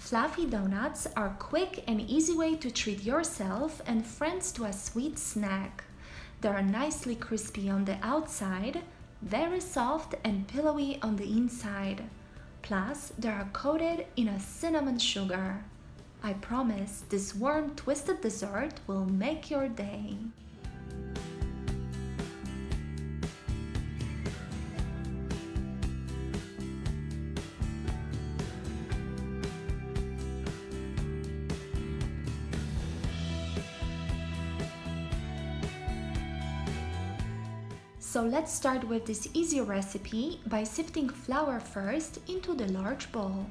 Fluffy donuts are a quick and easy way to treat yourself and friends to a sweet snack. They are nicely crispy on the outside, very soft and pillowy on the inside. Plus, they are coated in a cinnamon sugar. I promise this warm twisted dessert will make your day. So let's start with this easy recipe by sifting flour first into the large bowl.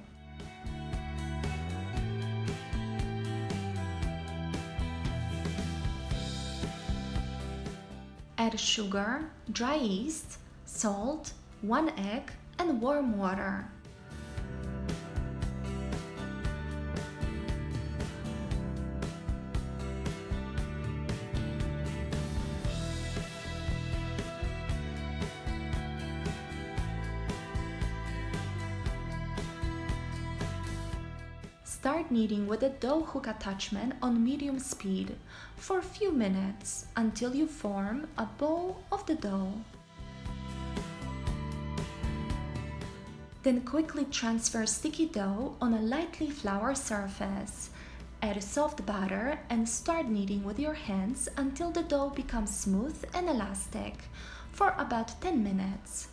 Add sugar, dry yeast, salt, 1 egg, and warm water. Start kneading with a dough hook attachment on medium speed for a few minutes until you form a ball of the dough. Then quickly transfer sticky dough on a lightly floured surface. Add soft butter and start kneading with your hands until the dough becomes smooth and elastic for about 10 minutes.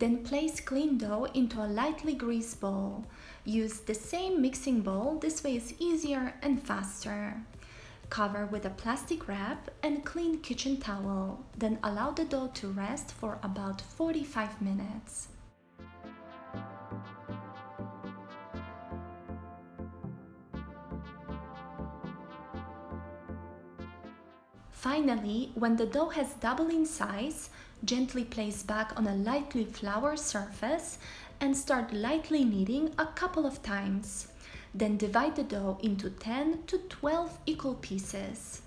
Then place clean dough into a lightly greased bowl. Use the same mixing bowl, this way is easier and faster. Cover with a plastic wrap and clean kitchen towel, then allow the dough to rest for about 45 minutes. Finally, when the dough has doubled in size, gently place back on a lightly floured surface and start lightly kneading a couple of times. Then divide the dough into 10 to 12 equal pieces.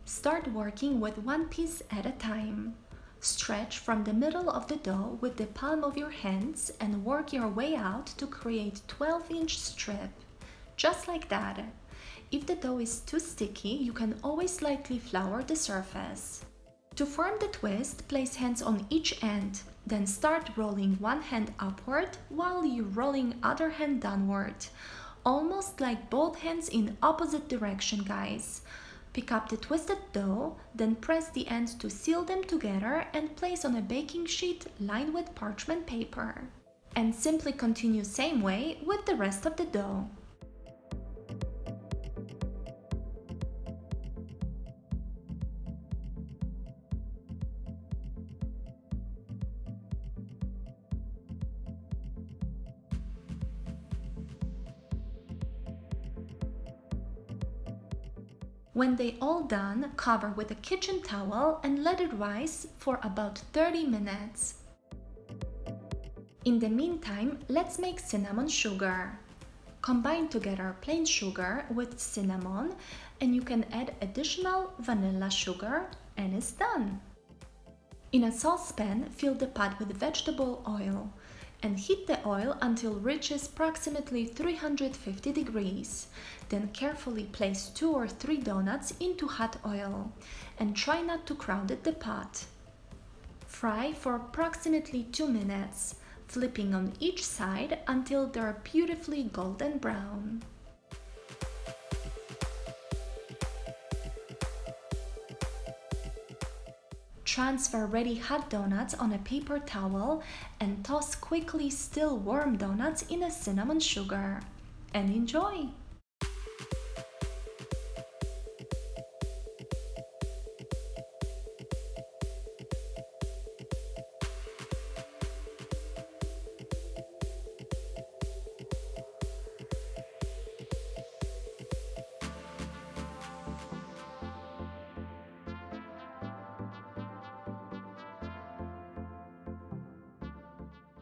Start working with one piece at a time. Stretch from the middle of the dough with the palm of your hands and work your way out to create 12-inch strip. Just like that. If the dough is too sticky, you can always slightly flour the surface. To form the twist, place hands on each end, then start rolling one hand upward while you're rolling other hand downward. Almost like both hands in opposite direction, guys. Pick up the twisted dough, then press the ends to seal them together and place on a baking sheet lined with parchment paper. And simply continue same way with the rest of the dough. When they all done, cover with a kitchen towel and let it rise for about 30 minutes. In the meantime, let's make cinnamon sugar. Combine together plain sugar with cinnamon and you can add additional vanilla sugar and it's done. In a saucepan, fill the pot with vegetable oil and heat the oil until it reaches approximately 350 degrees. Then carefully place 2 or 3 donuts into hot oil and try not to crowd the pot. Fry for approximately 2 minutes, flipping on each side until they are beautifully golden brown. Transfer ready hot donuts on a paper towel and toss quickly still warm donuts in a cinnamon sugar. And enjoy!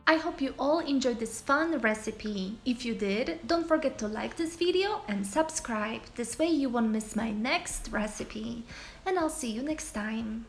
I hope you all enjoyed this fun recipe. If you did, don't forget to like this video and subscribe. This way you won't miss my next recipe. And I'll see you next time.